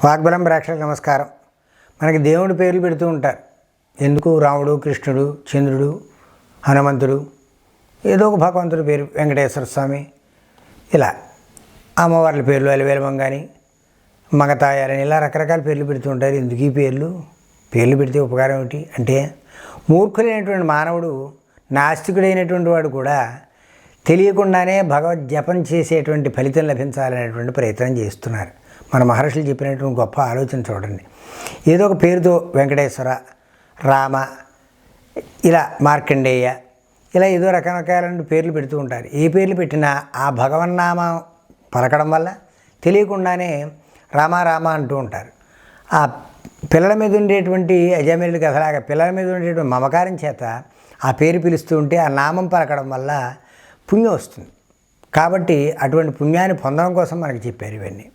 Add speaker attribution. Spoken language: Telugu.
Speaker 1: వాగ్బలం ప్రేక్షకులకు నమస్కారం. మనకి దేవుడి పేర్లు పెడుతూ ఉంటారు. ఎందుకు? రాముడు, కృష్ణుడు, చంద్రుడు, హనుమంతుడు, ఏదో ఒక భగవంతుడి పేరు, వెంకటేశ్వర స్వామి, ఇలా అమ్మవార్ల పేర్లు, అలివేలమంగాని, మగతాయారని, ఇలా రకరకాల పేర్లు పెడుతూ ఉంటారు. ఎందుకు ఈ పేర్లు పెడితే ఉపకారం ఏమిటి అంటే, మూర్ఖులైనటువంటి మానవుడు, నాస్తికుడైనటువంటి వాడు కూడా తెలియకుండానే భగవద్ జపం చేసేటువంటి ఫలితం లభించాలనేటువంటి ప్రయత్నం చేస్తున్నారు. మన మహర్షులు చెప్పినటువంటి గొప్ప ఆలోచన చూడండి. ఏదో ఒక పేరుతో వెంకటేశ్వర, రామ, ఇలా మార్కండేయ, ఇలా ఏదో రకరకాల పేర్లు పెడుతూ ఉంటారు. ఏ పేర్లు పెట్టినా ఆ భగవన్నామం పలకడం వల్ల తెలియకుండానే రామ రామ అంటూ ఉంటారు. ఆ పిల్లల మీద ఉండేటువంటి అజామిరుడి కథలాగా పిల్లల మీద ఉండేటువంటి మమకారం చేత ఆ పేరు పిలుస్తూ ఉంటే ఆ నామం పలకడం వల్ల పుణ్యం వస్తుంది. కాబట్టి అటువంటి పుణ్యాన్ని పొందడం కోసం మనకి చెప్పారు ఇవన్నీ.